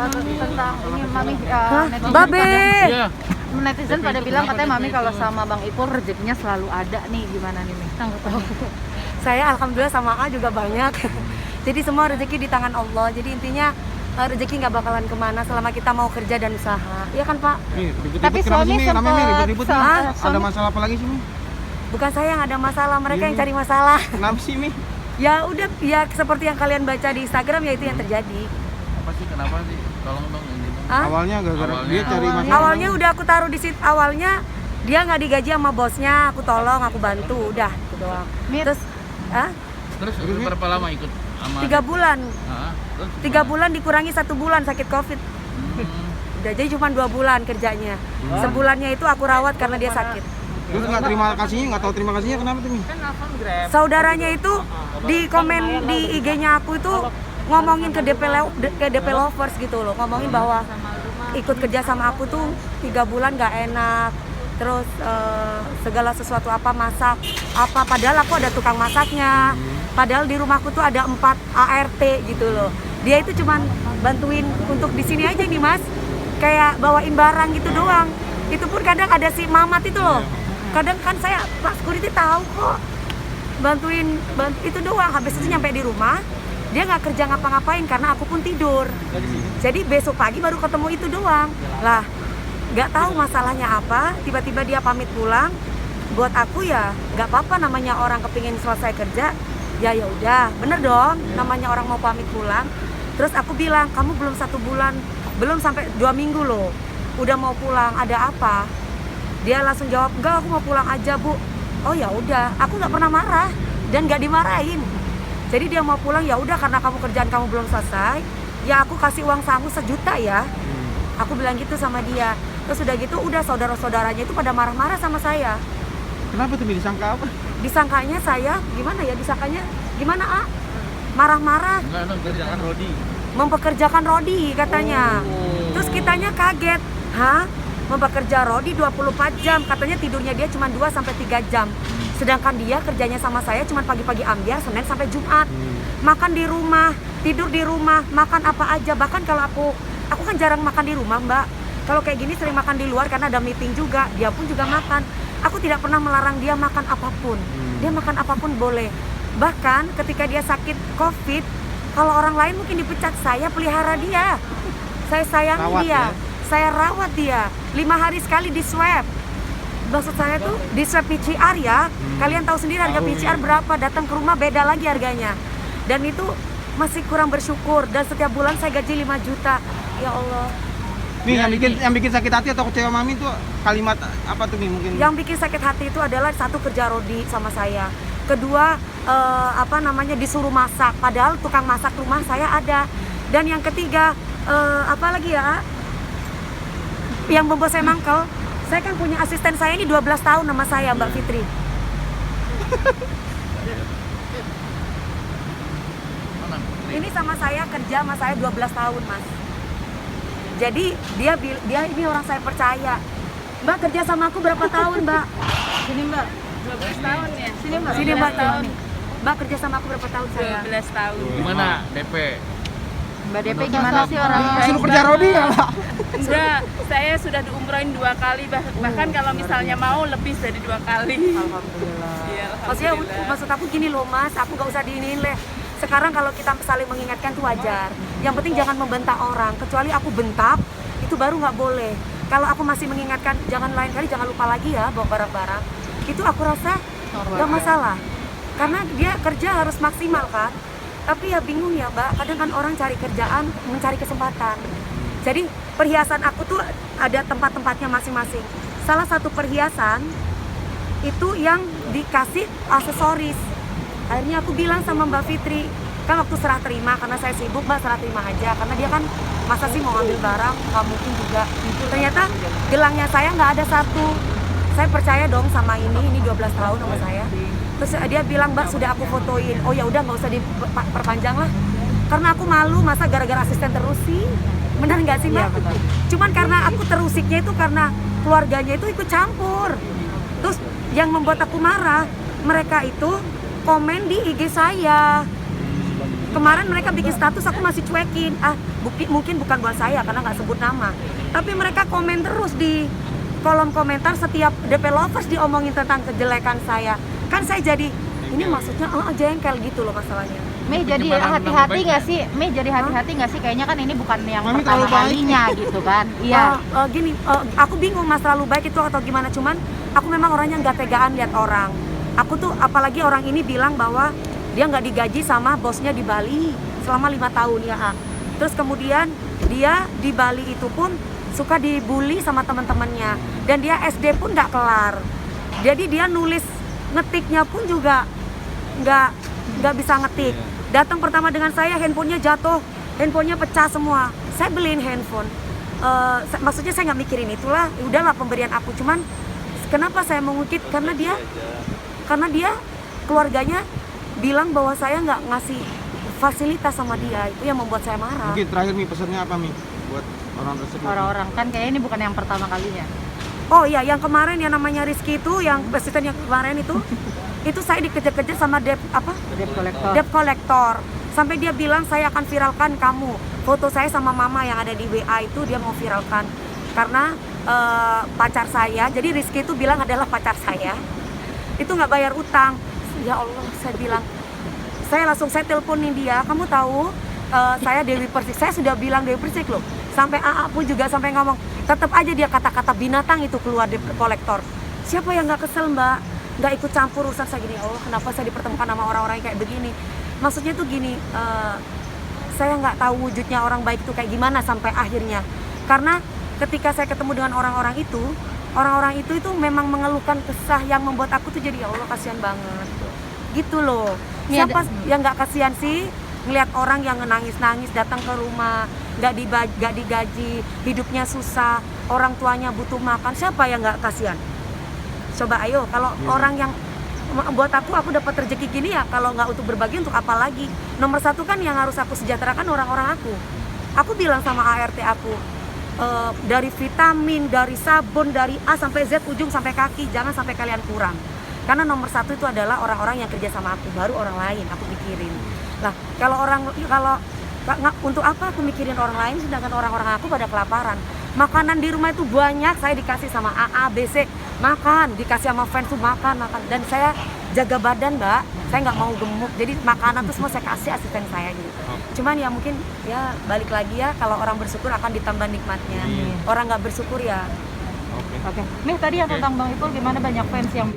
tentang ini Mami Babe. netizen pada bilang katanya Mami kalau sama Bang Ipul rezekinya selalu ada nih, gimana nih tanggapannya? Saya alhamdulillah sama A juga banyak. Jadi semua rezeki di tangan Allah. Jadi intinya rezeki nggak bakalan kemana selama kita mau kerja dan usaha. Iya kan Pak? Tapi suami sempat Ada masalah apa lagi sih Mi? Bukan saya yang ada masalah, mereka yang cari masalah. Kenapa sih Mi? Ya udah, ya seperti yang kalian baca di Instagram ya itu yang terjadi. Apa sih, kenapa sih? Tolong dong ini. Awalnya gara-gara dia cari masalah. Awalnya udah aku taruh di situ. Awalnya dia nggak digaji sama bosnya, aku tolong, aku bantu, udah itu doang. Terus berapa lama ikut sama 3 bulan. Terus 3 bulan dikurangi 1 bulan sakit COVID. Udah jadi cuma 2 bulan kerjanya. Sebulannya itu aku rawat karena dia sakit. Terus nggak tahu terima kasihnya kenapa tuh Mi? Saudaranya itu di komen di IG-nya aku itu ngomongin ke DP lovers gitu loh, ngomongin bahwa ikut kerja sama aku tuh 3 bulan nggak enak, terus segala sesuatu apa masak apa, padahal aku ada tukang masaknya, padahal di rumahku tuh ada 4 ART gitu loh. Dia itu cuman bantuin untuk di sini aja nih Mas, kayak bawain barang gitu doang. Itu pun kadang ada si Mamat itu loh, kadang kan saya Pak Security tahu kok, bantu itu doang. Habis itu nyampe di rumah dia nggak kerja ngapa-ngapain karena aku pun tidur. Jadi besok pagi baru ketemu itu doang. Lah, nggak tahu masalahnya apa. Tiba-tiba dia pamit pulang. Buat aku ya nggak apa-apa, namanya orang kepingin selesai kerja. Ya udah, bener dong. Namanya orang mau pamit pulang. Terus aku bilang, kamu belum 1 bulan, belum sampai 2 minggu loh, udah mau pulang. Ada apa? Dia langsung jawab, enggak, aku mau pulang aja Bu. Oh ya udah, aku nggak pernah marah dan nggak dimarahin. Jadi dia mau pulang, ya udah karena kerjaan kamu belum selesai, ya aku kasih uang samu 1 juta ya. Aku bilang gitu sama dia. Terus udah gitu, udah saudara-saudaranya itu pada marah-marah sama saya. Kenapa tuh Mi? Disangka apa? Disangkanya saya, gimana ya disangkanya? Gimana A? Marah-marah. mempekerjakan Rodi. Mempekerjakan Rodi katanya. Terus kitanya kaget. Hah? Mempekerja Rodi 24 jam, katanya tidurnya dia cuma 2-3 jam. Sedangkan dia kerjanya sama saya cuma pagi-pagi ambiar, Senin sampai Jumat. Makan di rumah, tidur di rumah, makan apa aja. Bahkan kalau aku kan jarang makan di rumah Mbak. Kalau kayak gini sering makan di luar karena ada meeting juga, dia pun juga makan. Aku tidak pernah melarang dia makan apapun. Dia makan apapun boleh. Bahkan ketika dia sakit COVID, kalau orang lain mungkin dipecat, saya pelihara dia. Saya sayangi dia. Saya rawat dia. 5 hari sekali di swab. Maksud saya tuh di swab PCR ya. Kalian tahu sendiri harga PCR berapa. Datang ke rumah beda lagi harganya. Dan itu masih kurang bersyukur. Dan setiap bulan saya gaji 5 juta. Ya Allah. Mi, yang bikin sakit hati atau kecewa Mami tuh kalimat apa tuh Mi mungkin? Yang bikin sakit hati itu adalah 1, kerja Rodi sama saya. Kedua, disuruh masak. Padahal tukang masak rumah saya ada. Dan yang ketiga, apa lagi ya? Yang membuat saya mangkel, saya kan punya asisten saya ini 12 tahun nama saya Mbak Fitri. Ini sama saya kerja sama saya 12 tahun Mas. Jadi dia ini orang saya percaya. Mbak kerja sama aku berapa tahun Mbak? Sini Mbak, 12 tahun ya. Sini Mbak. Sini Mbak tahun. Mbak kerja sama aku berapa tahun saya? 12 tahun. Gimana DP? Mbak DP gimana sih orangnya? Suruh kerja Rodi ya Pak? Enggak, saya sudah diumrohin 2 kali, bahkan kalau misalnya mau lebih dari 2 kali. Alhamdulillah. Iya, Maksudnya alhamdulillah. maksud aku gini loh Mas, aku gak usah diinin leh. Sekarang kalau kita saling mengingatkan itu wajar. Yang penting jangan membentak orang. Kecuali aku bentak, itu baru nggak boleh. Kalau aku masih mengingatkan, jangan lain kali jangan lupa lagi ya bawa barang-barang. Itu aku rasa nggak masalah. Karena dia kerja harus maksimal kan. Tapi ya bingung ya Mbak, kadang kan orang cari kerjaan, mencari kesempatan. Jadi perhiasan aku tuh ada tempat-tempatnya masing-masing. Salah satu perhiasan itu yang dikasih aksesoris. Akhirnya aku bilang sama Mbak Fitri, kan waktu serah terima, karena saya sibuk Mbak, serah terima aja. Karena dia kan masa sih mau ngambil barang, nggak mungkin juga. Ternyata gelangnya saya nggak ada 1. Saya percaya dong sama ini 12 tahun sama saya. Terus dia bilang, Mbak sudah aku fotoin. Oh ya udah nggak usah diperpanjang lah. Karena aku malu, masa gara-gara asisten terus sih. Benar nggak sih Mbak? Ya, cuman karena aku terusiknya itu karena keluarganya itu ikut campur. Terus yang membuat aku marah, mereka itu komen di IG saya. Kemarin mereka bikin status, aku masih cuekin. mungkin bukan buat saya karena nggak sebut nama, tapi mereka komen terus di kolom komentar. Setiap DP lovers diomongin tentang kejelekan saya, kan saya jadi ini maksudnya jengkel gitu loh masalahnya. Mei jadi Pencemaran nama hati-hati baik nggak ya? sih? Mei jadi hati-hati nggak sih? Kayaknya kan ini bukan yang Mami pertama terlalu baik. kalinya gitu kan? Iya. Gini, aku bingung mas terlalu baik itu atau gimana, cuman aku memang orangnya nggak tegaan lihat orang. Aku tuh apalagi orang ini bilang bahwa dia nggak digaji sama bosnya di Bali selama 5 tahun ya. Terus kemudian dia di Bali itu pun suka dibully sama teman-temannya, dan dia SD pun nggak kelar. Jadi dia nulis ngetiknya pun juga nggak bisa ngetik. Datang pertama dengan saya, handphonenya jatuh, handphonenya pecah semua. Saya beliin handphone. Maksudnya saya nggak mikirin itulah, udahlah pemberian aku. Cuman kenapa saya mengungkit? Karena dia keluarganya bilang bahwa saya nggak ngasih fasilitas sama dia, itu yang membuat saya marah. Mungkin terakhir Mi, pesannya apa Mi buat orang tersebut? Orang-orang kan kayaknya ini bukan yang pertama kalinya. Oh iya, yang kemarin yang namanya Rizky itu, yang asisten yang kemarin itu saya dikejar-kejar sama debt collector. Sampai dia bilang saya akan viralkan kamu. Foto saya sama mama yang ada di WA itu dia mau viralkan. Karena pacar saya, jadi Rizky itu bilang adalah pacar saya. Itu nggak bayar utang. Ya Allah, saya bilang. Saya teleponin dia, kamu tahu saya Dewi Persik. Saya sudah bilang Dewi Persik loh. Sampai AA pun juga sampai ngomong, tetap aja dia kata-kata binatang itu keluar debt collector. Siapa yang nggak kesel mbak? Nggak ikut campur urusan saya gini. Allah, kenapa saya dipertemukan sama orang-orang kayak begini? Maksudnya tuh gini, saya nggak tahu wujudnya orang baik itu kayak gimana sampai akhirnya. Karena ketika saya ketemu dengan orang-orang itu memang mengeluhkan kesah yang membuat aku tuh jadi ya Allah kasihan banget. Gitu loh. Siapa yang nggak kasihan sih ngelihat orang yang nangis-nangis datang ke rumah, nggak digaji, hidupnya susah, orang tuanya butuh makan. Siapa yang nggak kasihan? Coba ayo, kalau orang yang buat aku dapat rezeki gini ya, kalau nggak untuk berbagi untuk apa lagi? Nomor satu kan yang harus aku sejahterakan orang-orang aku. Aku bilang sama ART aku, dari vitamin, dari sabun, dari A sampai Z, ujung sampai kaki, jangan sampai kalian kurang. Karena nomor satu itu adalah orang-orang yang kerja sama aku, baru orang lain aku pikirin. Lah kalau untuk apa aku mikirin orang lain sedangkan orang-orang aku pada kelaparan. Makanan di rumah itu banyak, saya dikasih sama AA, BC, makan, dikasih sama fans tuh makan. Dan saya jaga badan mbak, saya nggak mau gemuk, jadi makanan tuh semua saya kasih asisten saya gitu. Cuman ya mungkin ya balik lagi ya, kalau orang bersyukur akan ditambah nikmatnya. Orang nggak bersyukur ya. Oke. Nih tadi yang tentang Bang Ipul gimana, banyak fans yang